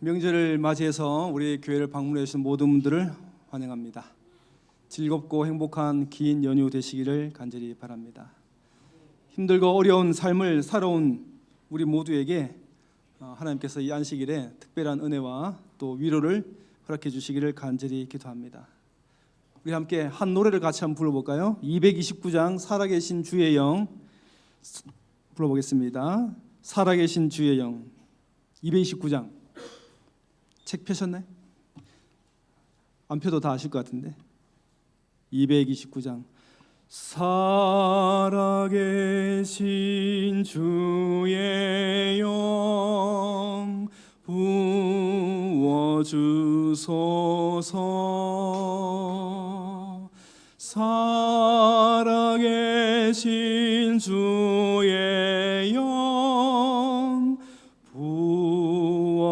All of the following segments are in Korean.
명절을 맞이해서 우리 교회를 방문해 주신 모든 분들을 환영합니다. 즐겁고 행복한 긴 연휴 되시기를 간절히 바랍니다. 힘들고 어려운 삶을 살아온 우리 모두에게 하나님께서 이 안식일에 특별한 은혜와 또 위로를 허락해 주시기를 간절히 기도합니다. 우리 함께 한 노래를 같이 한번 불러볼까요? 229장 살아계신 주의 영 불러보겠습니다. 살아계신 주의 영. 229장 책 펴셨나요? 안 펴도 다 아실 것 같은데 229장 살아계신 주의 영 부어주소서. 살아계신 주의 영 부어주소서.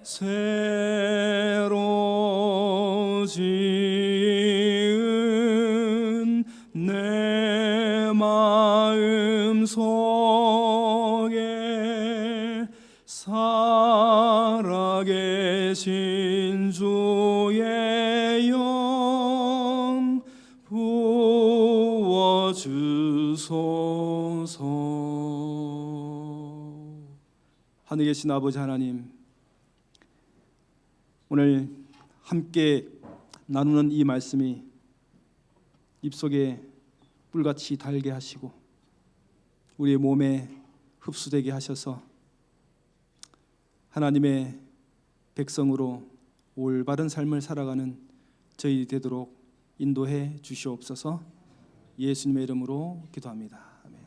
새로 지은 내 마음 속에 살아계신 주의 영 부어주소서. 하늘에 계신 아버지 하나님, 오늘 함께 나누는 이 말씀이 입속에 뿔같이 달게 하시고 우리의 몸에 흡수되게 하셔서 하나님의 백성으로 올바른 삶을 살아가는 저희 되도록 인도해 주시옵소서. 예수님의 이름으로 기도합니다. 아멘.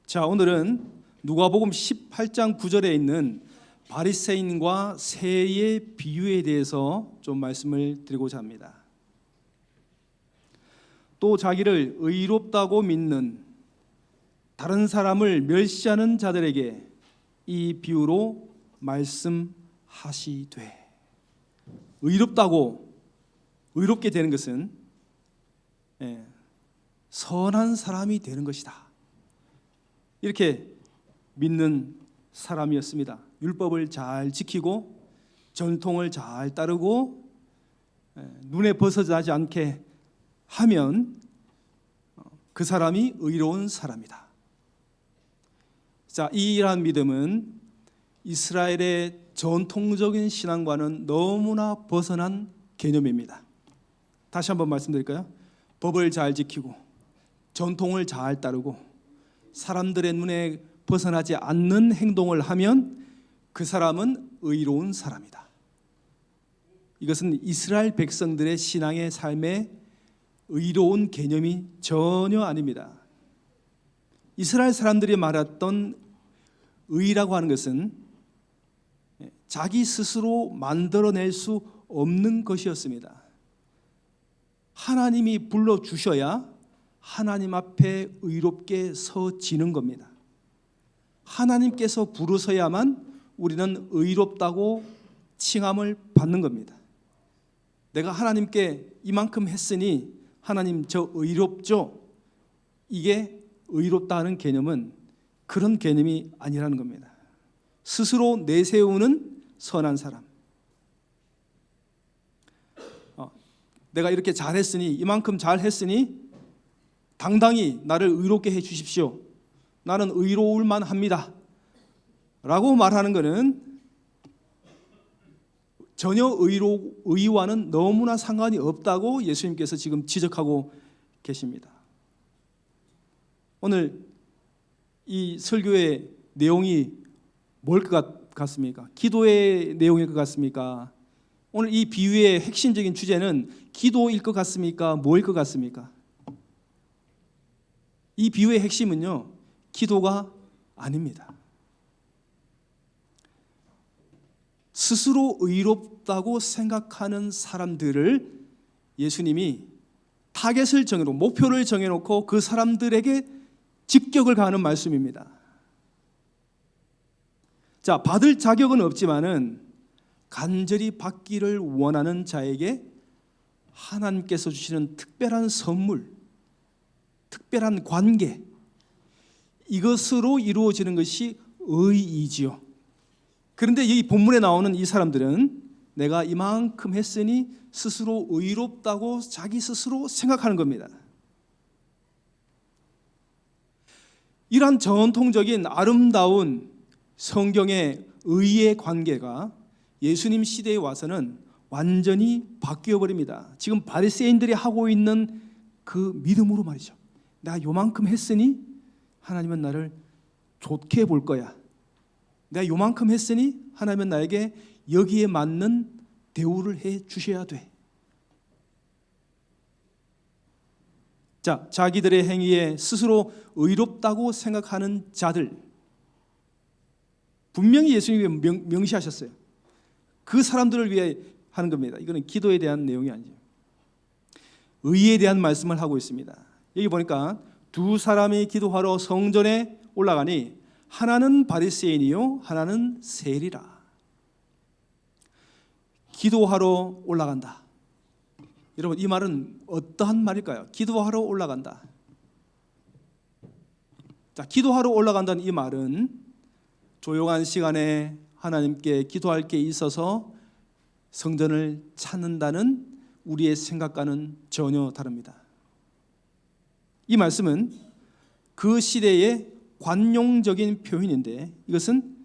자, 오늘은 누가복음 18장 9절에 있는 바리새인과 새의 비유에 대해서 좀 말씀을 드리고자 합니다. 또 자기를 의롭다고 믿는 다른 사람을 멸시하는 자들에게 이 비유로 말씀하시되, 의롭게 되는 것은 선한 사람이 되는 것이다, 이렇게 믿는 사람이었습니다. 율법을 잘 지키고 전통을 잘 따르고 눈에 벗어나지 않게 하면 그 사람이 의로운 사람이다. 자, 이러한 믿음은 이스라엘의 전통적인 신앙과는 너무나 벗어난 개념입니다. 다시 한번 말씀드릴까요? 법을 잘 지키고 전통을 잘 따르고 사람들의 눈에 벗어나지 않는 행동을 하면 그 사람은 의로운 사람이다. 이것은 이스라엘 백성들의 신앙의 삶에 의로운 개념이 전혀 아닙니다. 이스라엘 사람들이 말했던 의라고 하는 것은 자기 스스로 만들어낼 수 없는 것이었습니다. 하나님이 불러주셔야 하나님 앞에 의롭게 서지는 겁니다. 하나님께서 부르셔야만 우리는 의롭다고 칭함을 받는 겁니다. 내가 하나님께 이만큼 했으니 하나님 저 의롭죠? 이게 의롭다 하는 개념은 그런 개념이 아니라는 겁니다. 스스로 내세우는 선한 사람. 내가 이렇게 잘했으니, 이만큼 잘했으니 당당히 나를 의롭게 해 주십시오. 나는 의로울 만합니다 라고 말하는 것은 전혀 의와는 너무나 상관이 없다고 예수님께서 지금 지적하고 계십니다. 오늘 이 설교의 내용이 뭘 것 같습니까? 기도의 내용일 것 같습니까? 오늘 이 비유의 핵심적인 주제는 기도일 것 같습니까? 뭐일 것 같습니까? 이 비유의 핵심은요, 기도가 아닙니다. 스스로 의롭다고 생각하는 사람들을 예수님이 타겟을 정해놓고 목표를 정해놓고 그 사람들에게 직격을 가하는 말씀입니다. 자, 받을 자격은 없지만은 간절히 받기를 원하는 자에게 하나님께서 주시는 특별한 선물, 특별한 관계, 이것으로 이루어지는 것이 의이지요. 그런데 이 본문에 나오는 이 사람들은 내가 이만큼 했으니 스스로 의롭다고 자기 스스로 생각하는 겁니다. 이러한 전통적인 아름다운 성경의 의의 관계가 예수님 시대에 와서는 완전히 바뀌어 버립니다. 지금 바리새인들이 하고 있는 그 믿음으로 말이죠. 내가 요만큼 했으니 하나님은 나를 좋게 볼 거야. 내가 요만큼 했으니 하나님은 나에게 여기에 맞는 대우를 해 주셔야 돼. 자, 자기들의 행위에 스스로 의롭다고 생각하는 자들, 분명히 예수님이 명시하셨어요. 그 사람들을 위해 하는 겁니다. 이거는 기도에 대한 내용이 아니죠. 의에 대한 말씀을 하고 있습니다. 여기 보니까 두 사람이 기도하러 성전에 올라가니 하나는 바리새인이요 하나는 세리라. 기도하러 올라간다. 여러분, 이 말은 어떠한 말일까요? 기도하러 올라간다. 자, 기도하러 올라간다는 이 말은 조용한 시간에 하나님께 기도할 게 있어서 성전을 찾는다는 우리의 생각과는 전혀 다릅니다. 이 말씀은 그 시대의 관용적인 표현인데 이것은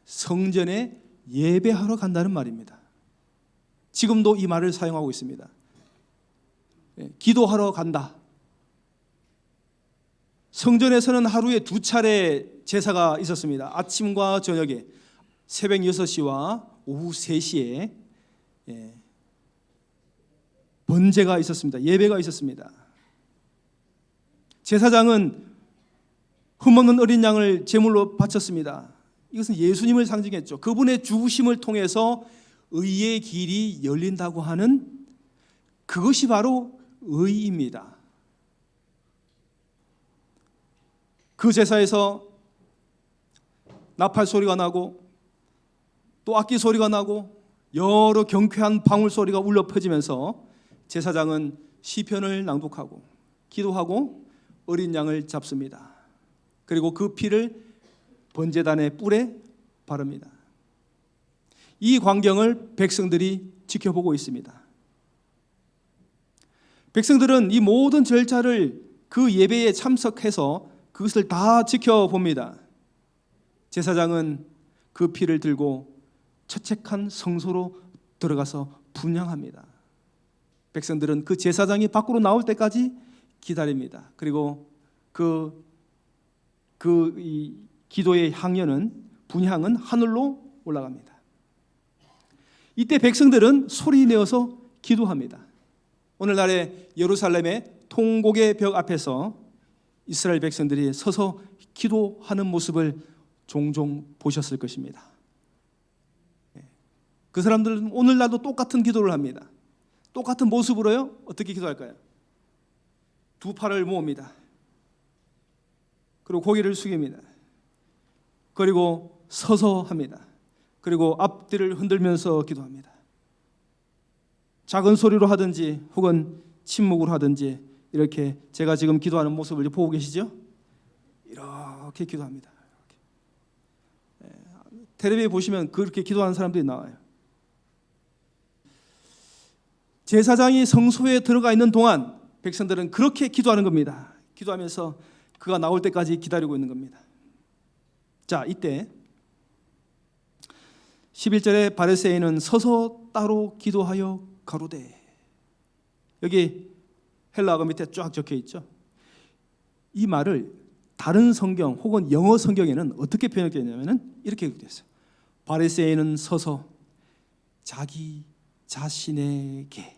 성전에 예배하러 간다는 말입니다. 지금도 이 말을 사용하고 있습니다. 기도하러 간다. 성전에서는 하루에 2차례 제사가 있었습니다. 아침과 저녁에 새벽 6시와 오후 3시에 번제가 있었습니다. 예배가 있었습니다. 제사장은 흠없는 어린 양을 제물로 바쳤습니다. 이것은 예수님을 상징했죠. 그분의 죽으심을 통해서 의의 길이 열린다고 하는 그것이 바로 의입니다. 그 제사에서 나팔 소리가 나고 또 악기 소리가 나고 여러 경쾌한 방울 소리가 울려 퍼지면서 제사장은 시편을 낭독하고 기도하고 어린 양을 잡습니다. 그리고 그 피를 번제단의 뿔에 바릅니다. 이 광경을 백성들이 지켜보고 있습니다. 백성들은 이 모든 절차를 그 예배에 참석해서 그것을 다 지켜봅니다. 제사장은 그 피를 들고 처책한 성소로 들어가서 분향합니다. 백성들은 그 제사장이 밖으로 나올 때까지 기다립니다. 그리고 이 기도의 향연은 분향은 하늘로 올라갑니다. 이때 백성들은 소리 내어서 기도합니다. 오늘날의 예루살렘의 통곡의 벽 앞에서 이스라엘 백성들이 서서 기도하는 모습을 종종 보셨을 것입니다. 그 사람들은 오늘날도 똑같은 기도를 합니다. 똑같은 모습으로요. 어떻게 기도할까요? 두 팔을 모읍니다. 그리고 고개를 숙입니다. 그리고 서서 합니다. 그리고 앞뒤를 흔들면서 기도합니다. 작은 소리로 하든지 혹은 침묵으로 하든지 이렇게 제가 지금 기도하는 모습을 보고 계시죠? 이렇게 기도합니다. 이렇게. 텔레비에 보시면 그렇게 기도하는 사람들이 나와요. 제사장이 성소에 들어가 있는 동안 백성들은 그렇게 기도하는 겁니다. 기도하면서 그가 나올 때까지 기다리고 있는 겁니다. 자, 이때 11절에 바리새인은 서서 따로 기도하여 가로되, 여기 헬라어 밑에 쫙 적혀 있죠. 이 말을 다른 성경 혹은 영어 성경에는 어떻게 표현되어 있냐면 이렇게 되어 있어요. 바리새인은 서서 자기 자신에게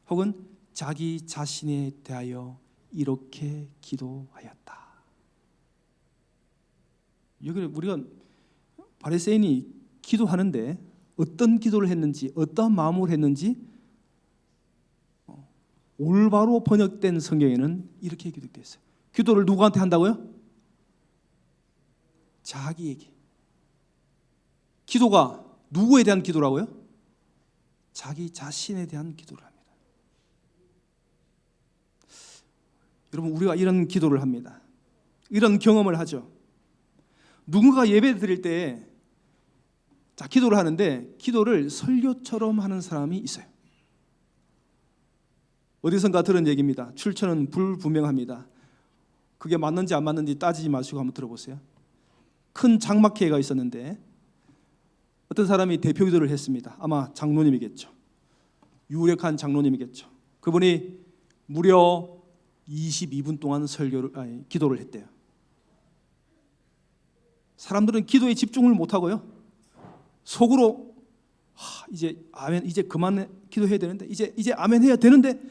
혹은 자기 자신에 대하여 이렇게 기도하였다. 여기 우리가 바리새인이 기도하는데 어떤 기도를 했는지 어떠한 마음으로 했는지 올바로 번역된 성경에는 이렇게 기록되어 있어요. 기도를 누구한테 한다고요? 자기에게. 기도가 누구에 대한 기도라고요? 자기 자신에 대한 기도를 합니다. 여러분, 우리가 이런 기도를 합니다. 이런 경험을 하죠. 누군가 예배 드릴 때 기도를 하는데 기도를 설교처럼 하는 사람이 있어요. 어디선가 들은 얘기입니다. 출처는 불분명합니다. 그게 맞는지 안 맞는지 따지지 마시고 한번 들어보세요. 큰 장막회가 있었는데 어떤 사람이 대표 기도를 했습니다. 아마 장로님이겠죠. 유력한 장로님이겠죠. 그분이 무려 22분 동안 기도를 했대요. 사람들은 기도에 집중을 못하고요, 속으로 이제 아멘, 이제 그만 기도해야 되는데, 이제 아멘 해야 되는데,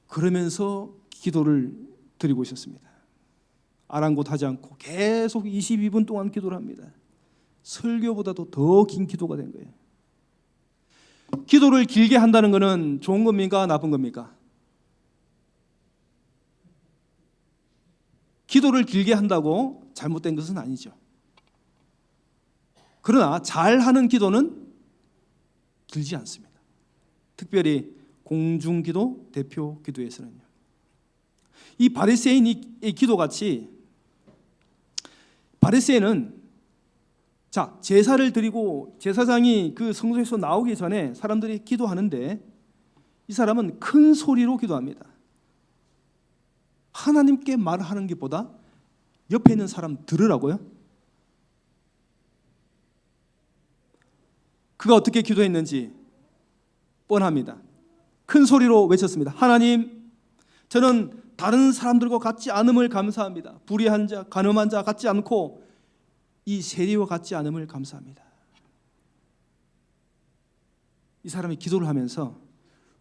그러면서 기도를 드리고 있었습니다. 아랑곳하지 않고 계속 22분 동안 기도를 합니다. 설교보다도 더 긴 기도가 된 거예요. 기도를 길게 한다는 것은 좋은 겁니까? 나쁜 겁니까? 기도를 길게 한다고 잘못된 것은 아니죠. 그러나 잘하는 기도는 길지 않습니다. 특별히 공중기도, 대표 기도에서는요. 이 바리새인의 기도같이 바리새인은 제사를 드리고 제사장이 그 성소에서 나오기 전에 사람들이 기도하는데 이 사람은 큰 소리로 기도합니다. 하나님께 말하는 것보다 옆에 있는 사람 들으라고요? 그가 어떻게 기도했는지 뻔합니다. 큰 소리로 외쳤습니다. 하나님, 저는 다른 사람들과 같지 않음을 감사합니다. 불의한 자, 간음한 자 같지 않고 이 세리와 같지 않음을 감사합니다. 이 사람이 기도를 하면서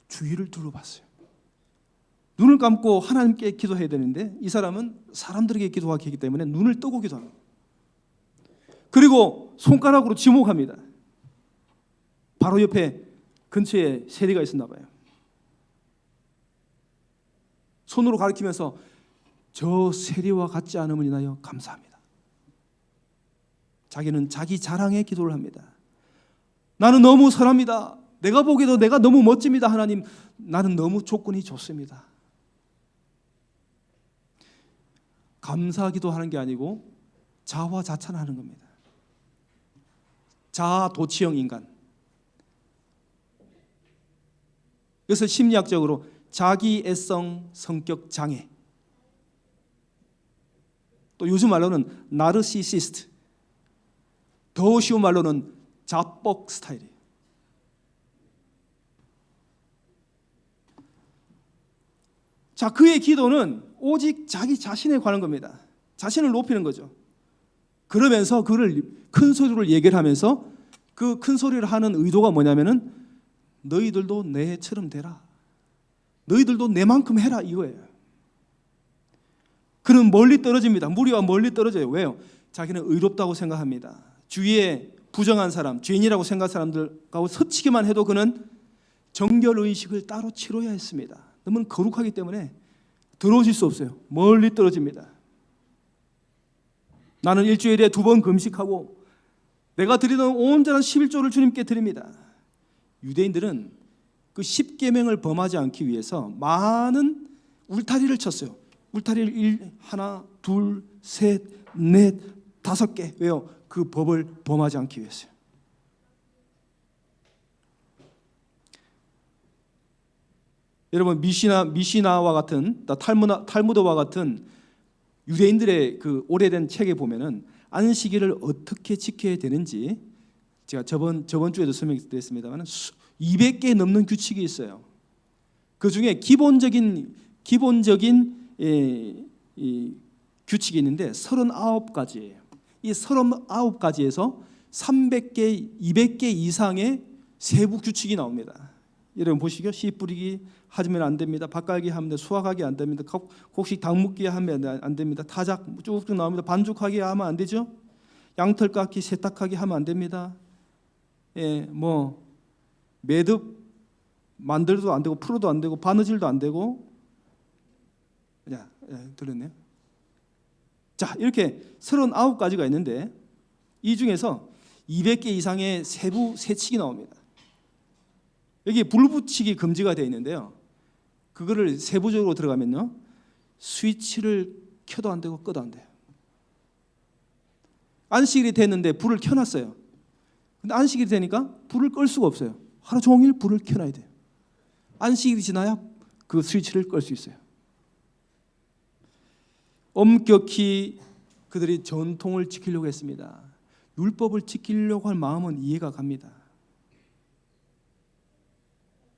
주위를 둘러봤어요. 눈을 감고 하나님께 기도해야 되는데 이 사람은 사람들에게 기도하기 하기 때문에 눈을 뜨고 기도합니다. 그리고 손가락으로 지목합니다. 바로 옆에 근처에 세리가 있었나 봐요. 손으로 가리키면서 저 세리와 같지 않음을 인하여 감사합니다. 자기는 자기 자랑에 기도를 합니다. 나는 너무 선합니다. 내가 보기에도 내가 너무 멋집니다. 하나님, 나는 너무 조건이 좋습니다. 감사기도 하는 게 아니고 자화자찬하는 겁니다. 자아도취형 인간. 그래서 심리학적으로 자기애성 성격 장애, 또 요즘 말로는 나르시시스트, 더 쉬운 말로는 자뻑 스타일이에요. 그의 기도는 오직 자기 자신에 관한 겁니다. 자신을 높이는 거죠. 그러면서 그를 큰 소리로 얘기를 하면서 그 큰 소리를 하는 의도가 뭐냐면은 너희들도 내처럼 되라. 너희들도 내만큼 해라 이거예요. 그는 멀리 떨어집니다. 무리와 멀리 떨어져요. 왜요? 자기는 의롭다고 생각합니다. 주위에 부정한 사람, 죄인이라고 생각하는 사람들하고 서치기만 해도 그는 정결의식을 따로 치러야 했습니다. 너무 거룩하기 때문에 들어오실 수 없어요. 멀리 떨어집니다. 나는 일주일에 2번 금식하고 내가 드리는 온전한 11조를 주님께 드립니다. 유대인들은 그 10계명을 범하지 않기 위해서 많은 울타리를 쳤어요. 울타리를 하나, 둘, 셋, 넷, 5개. 왜요? 그 법을 범하지 않기 위해서요. 여러분, 미시나와 같은 탈무드와 같은 유대인들의 그 오래된 책에 보면은 안식일을 어떻게 지켜야 되는지 제가 저번 주에도 설명드렸습니다만 200개 넘는 규칙이 있어요. 그 중에 기본적인 규칙이 있는데 39가지예요. 이 39가지에서 300개, 200개 이상의 세부 규칙이 나옵니다. 여러분 보시죠. 씨 뿌리기 하면 안 됩니다. 밭갈기 하면 수확하기 안 됩니다. 곡식 닭 묶기 하면 안 됩니다. 타작 쭉쭉 나옵니다. 반죽하기 하면 안 되죠. 양털 깎기, 세탁하기 하면 안 됩니다. 매듭 만들어도 안 되고 풀어도 안 되고 바느질도 안 되고. 들렸네요. 이렇게 39가지가 있는데 이 중에서 200개 이상의 세부 세칙이 나옵니다. 여기 불 붙이기 금지가 되어 있는데요. 그거를 세부적으로 들어가면요, 스위치를 켜도 안 되고 꺼도 안 돼요. 안식일이 됐는데 불을 켜놨어요. 근데 안식일이 되니까 불을 끌 수가 없어요. 하루 종일 불을 켜놔야 돼요. 안식일이 지나야 그 스위치를 끌 수 있어요. 엄격히 그들이 전통을 지키려고 했습니다. 율법을 지키려고 할 마음은 이해가 갑니다.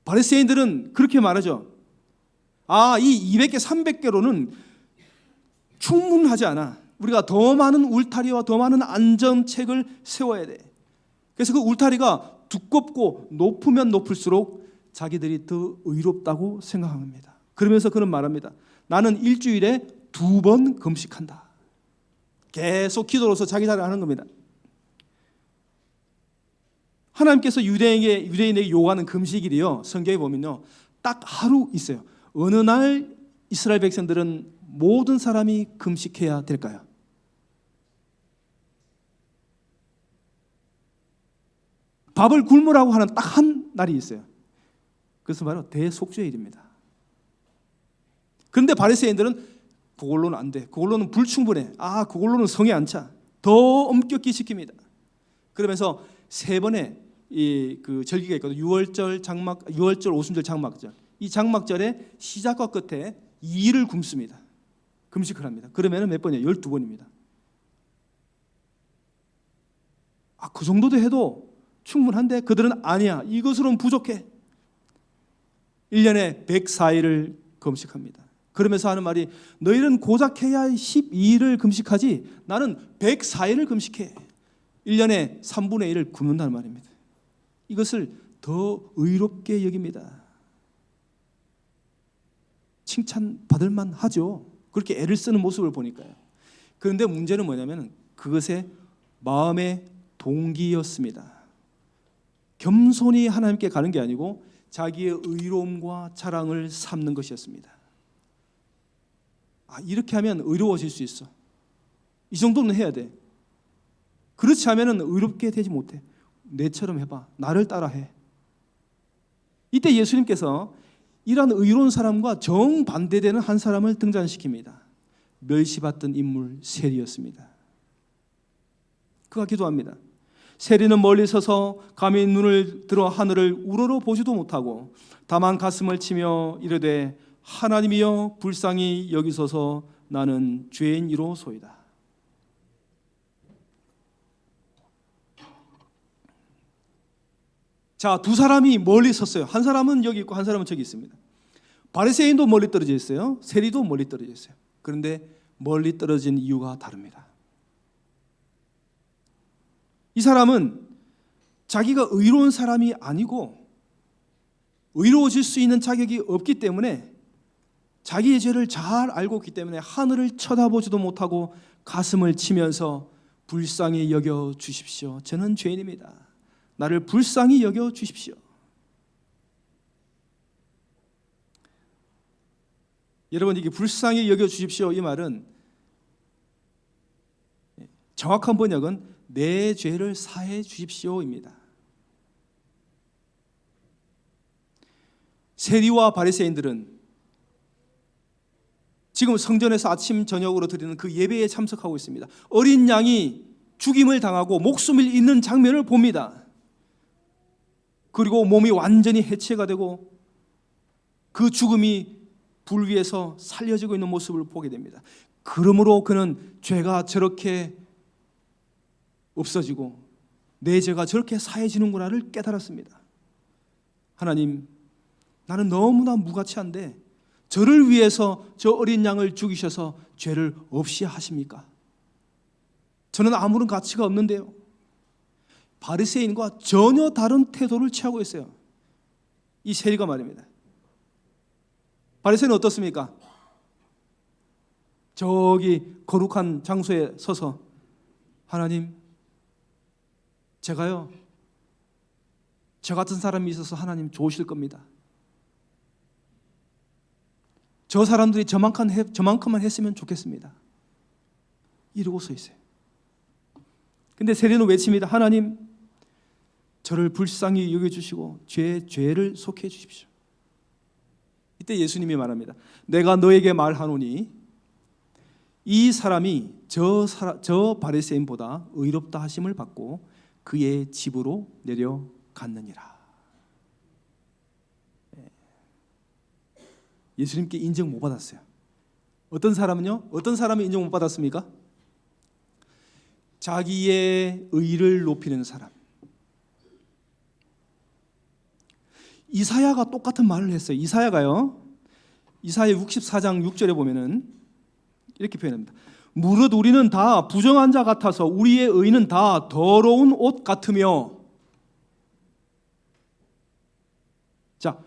바리새인들은 그렇게 말하죠. 이 200개, 300개로는 충분하지 않아. 우리가 더 많은 울타리와 더 많은 안전책을 세워야 돼. 그래서 그 울타리가 두껍고 높으면 높을수록 자기들이 더 의롭다고 생각합니다. 그러면서 그는 말합니다. 나는 일주일에 2번 금식한다. 계속 기도로서 자기 자랑을 하는 겁니다. 하나님께서 유대인에게 요구하는 금식일이요, 성경에 보면요, 딱 하루 있어요. 어느 날 이스라엘 백성들은 모든 사람이 금식해야 될까요? 밥을 굶으라고 하는 딱 한 날이 있어요. 그것은 바로 대속죄일입니다. 그런데 바리새인들은 그걸로는 안 돼. 그걸로는 불충분해. 그걸로는 성에 안 차. 더 엄격히 지킵니다. 그러면서 3번의 그 절기가 있거든요. 유월절, 오순절, 장막절. 이 장막절의 시작과 끝에 2일을 굶습니다. 금식을 합니다. 그러면 몇 번이에요? 12번입니다. 그 정도도 해도 충분한데 그들은 아니야. 이것으로는 부족해. 1년에 104일을 금식합니다. 그러면서 하는 말이 너희는 고작 해야 12일을 금식하지 나는 104일을 금식해. 1년에 3분의 1을 굶는다는 말입니다. 이것을 더 의롭게 여깁니다. 칭찬받을 만하죠. 그렇게 애를 쓰는 모습을 보니까요. 그런데 문제는 뭐냐면 그것의 마음의 동기였습니다. 겸손히 하나님께 가는 게 아니고 자기의 의로움과 자랑을 삼는 것이었습니다. 이렇게 하면 의로워질 수 있어. 이 정도는 해야 돼. 그렇지 않으면 의롭게 되지 못해. 내처럼 해봐. 나를 따라해. 이때 예수님께서 이러한 의로운 사람과 정반대되는 한 사람을 등장시킵니다. 멸시받던 인물 세리였습니다. 그가 기도합니다. 세리는 멀리 서서 감히 눈을 들어 하늘을 우러러 보지도 못하고 다만 가슴을 치며 이르되 하나님이여 불쌍히 여기소서 나는 죄인이로소이다. 자, 두 사람이 멀리 섰어요. 한 사람은 여기 있고 한 사람은 저기 있습니다. 바리새인도 멀리 떨어져 있어요. 세리도 멀리 떨어져 있어요. 그런데 멀리 떨어진 이유가 다릅니다. 이 사람은 자기가 의로운 사람이 아니고 의로워질 수 있는 자격이 없기 때문에 자기의 죄를 잘 알고 있기 때문에 하늘을 쳐다보지도 못하고 가슴을 치면서 불쌍히 여겨 주십시오. 저는 죄인입니다. 나를 불쌍히 여겨 주십시오. 여러분, 이게 불쌍히 여겨 주십시오 이 말은 정확한 번역은 내 죄를 사해 주십시오입니다. 세리와 바리새인들은 지금 성전에서 아침 저녁으로 드리는 그 예배에 참석하고 있습니다. 어린 양이 죽임을 당하고 목숨을 잃는 장면을 봅니다. 그리고 몸이 완전히 해체가 되고 그 죽음이 불 위에서 살려지고 있는 모습을 보게 됩니다. 그러므로 그는 죄가 저렇게 없어지고 내 죄가 저렇게 사해지는구나를 깨달았습니다. 하나님, 나는 너무나 무가치한데 저를 위해서 저 어린 양을 죽이셔서 죄를 없이 하십니까? 저는 아무런 가치가 없는데요. 바리새인과 전혀 다른 태도를 취하고 있어요. 이 세리가 말입니다. 바리새인은 어떻습니까? 저기 거룩한 장소에 서서 하나님, 제가요, 저 같은 사람이 있어서 하나님 좋으실 겁니다. 저 사람들이 저만큼만 했으면 좋겠습니다. 이러고 서 있어요. 근데 세리는 외칩니다. 하나님, 저를 불쌍히 여겨주시고 죄를 속해 주십시오. 이때 예수님이 말합니다. 내가 너에게 말하노니 이 사람이 저 바리새인보다 의롭다 하심을 받고 그의 집으로 내려갔느니라. 예수님께 인정 못 받았어요. 어떤 사람은요? 어떤 사람이 인정 못 받았습니까? 자기의 의를 높이는 사람. 이사야가 똑같은 말을 했어요. 이사야가요. 이사야 64장 6절에 보면은 이렇게 표현합니다. 무릇 우리는 다 부정한 자 같아서 우리의 의는 다 더러운 옷 같으며. 자,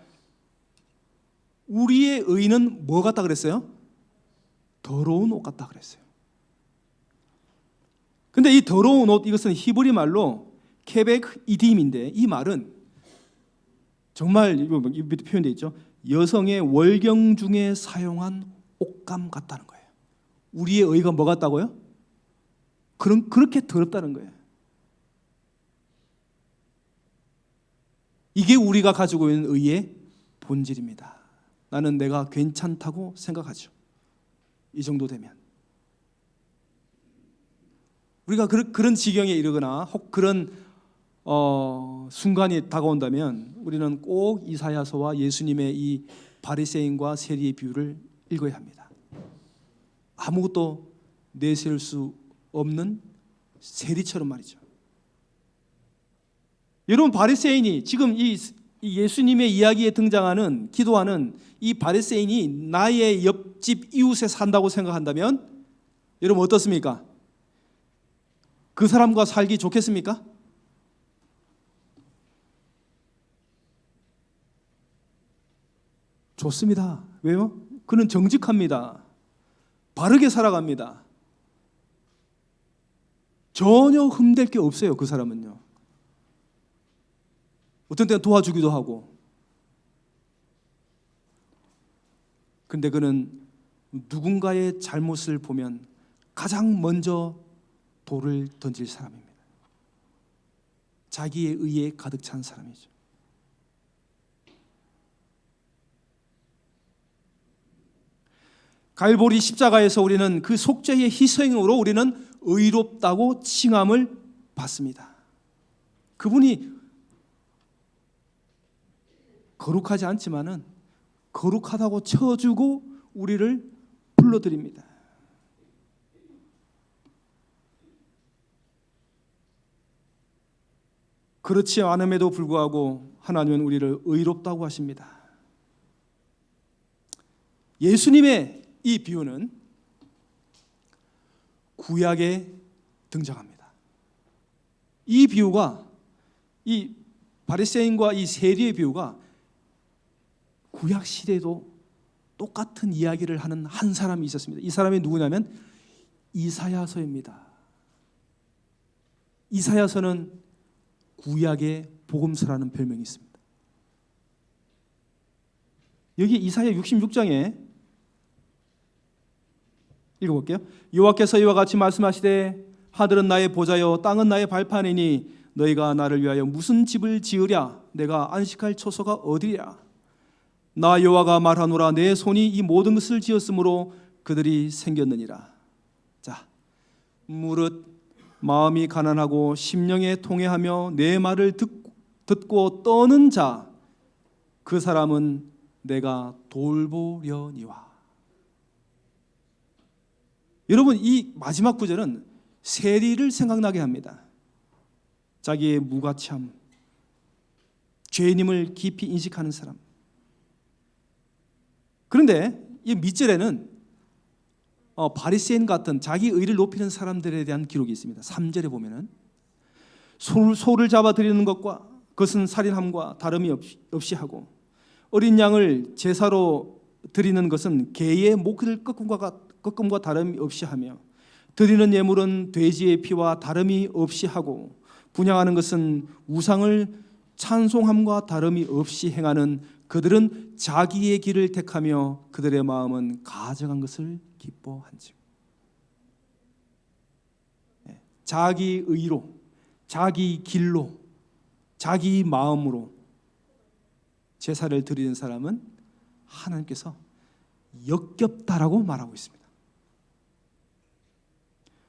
우리의 의는 뭐 같다 그랬어요? 더러운 옷 같다 그랬어요. 근데 이 더러운 옷, 이것은 히브리 말로 케벡 이딤인데, 이 말은 정말 이 밑에 표현되어 있죠. 여성의 월경 중에 사용한 옷감 같다는 거예요. 우리의 의가 뭐 같다고요? 그렇게 더럽다는 거예요. 이게 우리가 가지고 있는 의의 본질입니다. 나는 내가 괜찮다고 생각하죠. 이 정도 되면 우리가 그런 지경에 이르거나 혹 그런 순간이 다가온다면 우리는 꼭 이사야서와 예수님의 이 바리새인과 세리의 비유를 읽어야 합니다. 아무것도 내세울 수 없는 세리처럼 말이죠. 여러분, 바리새인이 지금 이 예수님의 이야기에 등장하는 기도하는 이 바리새인이 나의 옆집 이웃에 산다고 생각한다면 여러분 어떻습니까? 그 사람과 살기 좋겠습니까? 좋습니다. 왜요? 그는 정직합니다. 바르게 살아갑니다. 전혀 흠될 게 없어요. 그 사람은요. 어떤 때는 도와주기도 하고. 근데 그는 누군가의 잘못을 보면 가장 먼저 돌을 던질 사람입니다. 자기의 의에 가득 찬 사람이죠. 갈보리 십자가에서 우리는 그 속죄의 희생으로 우리는 의롭다고 칭함을 받습니다. 그분이 거룩하지 않지만은 거룩하다고 쳐주고 우리를 불러드립니다. 그렇지 않음에도 불구하고 하나님은 우리를 의롭다고 하십니다. 예수님의 이 비유는 구약에 등장합니다. 이 비유가, 이 바리새인과 이 세리의 비유가 구약 시대에도 똑같은 이야기를 하는 한 사람이 있었습니다. 이 사람이 누구냐면 이사야서입니다. 이사야서는 구약의 복음서라는 별명이 있습니다. 여기 이사야 66장에 읽어볼게요. 여호와께서 이와 같이 말씀하시되 하늘은 나의 보좌요 땅은 나의 발판이니 너희가 나를 위하여 무슨 집을 지으랴? 내가 안식할 처소가 어디랴? 나 여호와가 말하노라. 내 손이 이 모든 것을 지었으므로 그들이 생겼느니라. 자, 무릇 마음이 가난하고 심령에 통회하며 내 말을 듣고 떠는 자, 그 사람은 내가 돌보려니와. 여러분, 이 마지막 구절은 세리를 생각나게 합니다. 자기의 무가참, 죄인임을 깊이 인식하는 사람. 그런데 이 밑절에는 바리새인 같은 자기 의를 높이는 사람들에 대한 기록이 있습니다. 3절에 보면은 소를 잡아 드리는 것과 그것은 살인함과 다름이 없이 하고 어린 양을 제사로 드리는 것은 개의 목을 꺾음과 다름이 없이 하며 드리는 예물은 돼지의 피와 다름이 없이 하고 분향하는 것은 우상을 찬송함과 다름이 없이 행하는 그들은 자기의 길을 택하며 그들의 마음은 가증한 것을 기뻐한즉. 자기 의로, 자기 길로, 자기 마음으로 제사를 드리는 사람은 하나님께서 역겹다라고 말하고 있습니다.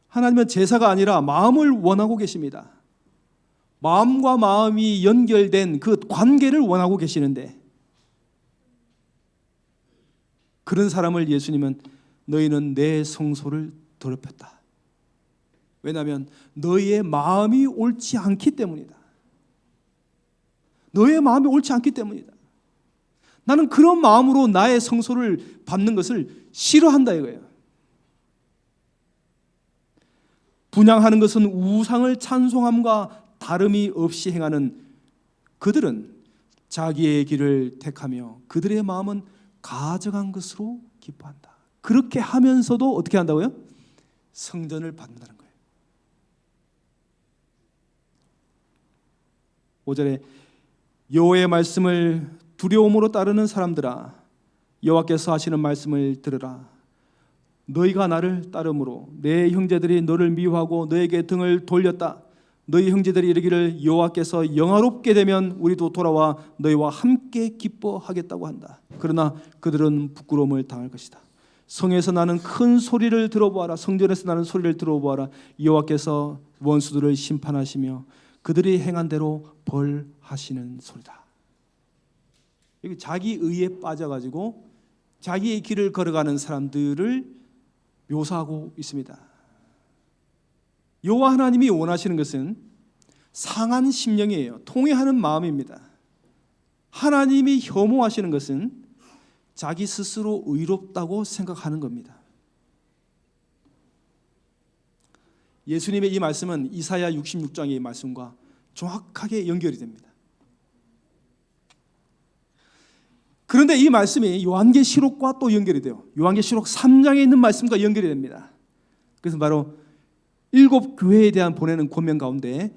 하나님은 제사가 아니라 마음을 원하고 계십니다. 마음과 마음이 연결된 그 관계를 원하고 계시는데, 그런 사람을 예수님은 너희는 내 성소를 더럽혔다. 왜냐하면 너희의 마음이 옳지 않기 때문이다. 너의 마음이 옳지 않기 때문이다. 나는 그런 마음으로 나의 성소를 받는 것을 싫어한다 이거예요. 분향하는 것은 우상을 찬송함과 다름이 없이 행하는 그들은 자기의 길을 택하며 그들의 마음은 가증한 것으로 기뻐한다. 그렇게 하면서도 어떻게 한다고요? 성전을 받는다는 거예요. 5절에 여호와의 말씀을 두려움으로 따르는 사람들아, 여호와께서 하시는 말씀을 들으라. 너희가 나를 따름으로 내 형제들이 너를 미워하고 너에게 등을 돌렸다. 너희 형제들이 이르기를 여호와께서 영화롭게 되면 우리도 돌아와 너희와 함께 기뻐하겠다고 한다. 그러나 그들은 부끄러움을 당할 것이다. 성에서 나는 큰 소리를 들어보아라. 성전에서 나는 소리를 들어보아라. 여호와께서 원수들을 심판하시며 그들이 행한 대로 벌하시는 소리다. 여기 자기 의에 빠져가지고 자기의 길을 걸어가는 사람들을 묘사하고 있습니다. 여호와 하나님이 원하시는 것은 상한 심령이에요. 통회하는 마음입니다. 하나님이 혐오하시는 것은 자기 스스로 의롭다고 생각하는 겁니다. 예수님의 이 말씀은 이사야 66장의 말씀과 정확하게 연결이 됩니다. 그런데 이 말씀이 요한계시록과 또 연결이 돼요. 요한계시록 3장에 있는 말씀과 연결이 됩니다. 그래서 바로 7 교회에 대한 보내는 권면 가운데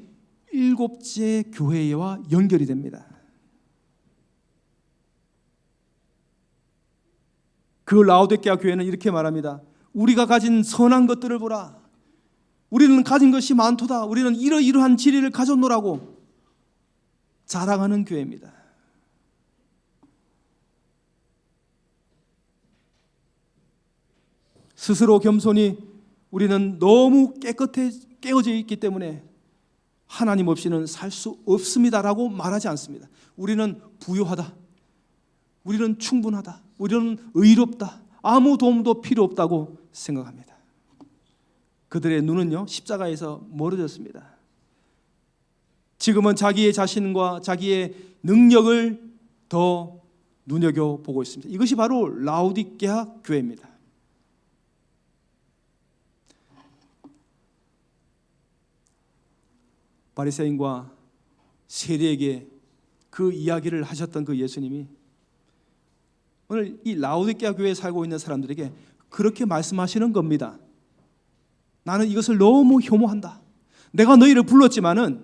7째 교회와 연결이 됩니다. 그 라오디게아 교회는 이렇게 말합니다. 우리가 가진 선한 것들을 보라. 우리는 가진 것이 많도다. 우리는 이러이러한 지리를 가졌노라고 자랑하는 교회입니다. 스스로 겸손히 우리는 너무 깨어져 있기 때문에 하나님 없이는 살 수 없습니다라고 말하지 않습니다. 우리는 부유하다. 우리는 충분하다. 우리는 의롭다. 아무 도움도 필요 없다고 생각합니다. 그들의 눈은요, 십자가에서 멀어졌습니다. 지금은 자기의 자신과 자기의 능력을 더 눈여겨보고 있습니다. 이것이 바로 라오디게아 교회입니다. 바리새인과 세리에게 그 이야기를 하셨던 그 예수님이 오늘 이 라오디게아 교회에 살고 있는 사람들에게 그렇게 말씀하시는 겁니다. 나는 이것을 너무 혐오한다. 내가 너희를 불렀지만은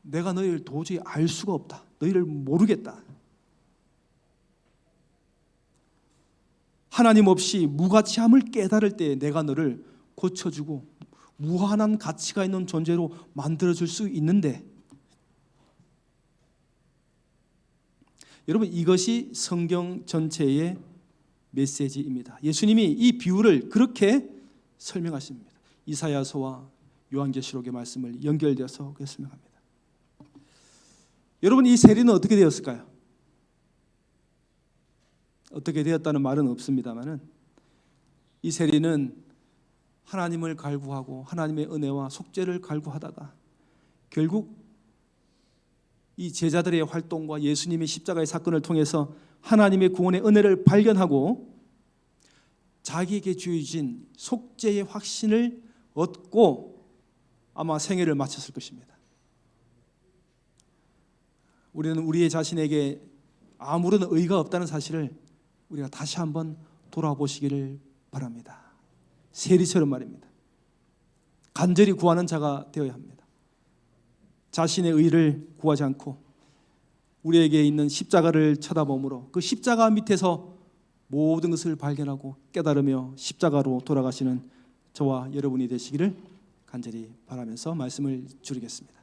내가 너희를 도저히 알 수가 없다. 너희를 모르겠다. 하나님 없이 무가치함을 깨달을 때 내가 너를 고쳐주고 무한한 가치가 있는 존재로 만들어줄 수 있는데, 여러분, 이것이 성경 전체의 메시지입니다. 예수님이 이 비유를 그렇게 설명하십니다. 이사야서와 요한계시록의 말씀을 연결되어서 그렇게 설명합니다. 여러분, 이 세리는 어떻게 되었을까요? 어떻게 되었다는 말은 없습니다만은 이 세리는 하나님을 갈구하고 하나님의 은혜와 속죄를 갈구하다가 결국 이 제자들의 활동과 예수님의 십자가의 사건을 통해서 하나님의 구원의 은혜를 발견하고 자기에게 주어진 속죄의 확신을 얻고 아마 생애를 마쳤을 것입니다. 우리는 우리의 자신에게 아무런 의의가 없다는 사실을 우리가 다시 한번 돌아보시기를 바랍니다. 세리처럼 말입니다. 간절히 구하는 자가 되어야 합니다. 자신의 의를 구하지 않고 우리에게 있는 십자가를 쳐다보므로 그 십자가 밑에서 모든 것을 발견하고 깨달으며 십자가로 돌아가시는 저와 여러분이 되시기를 간절히 바라면서 말씀을 줄이겠습니다.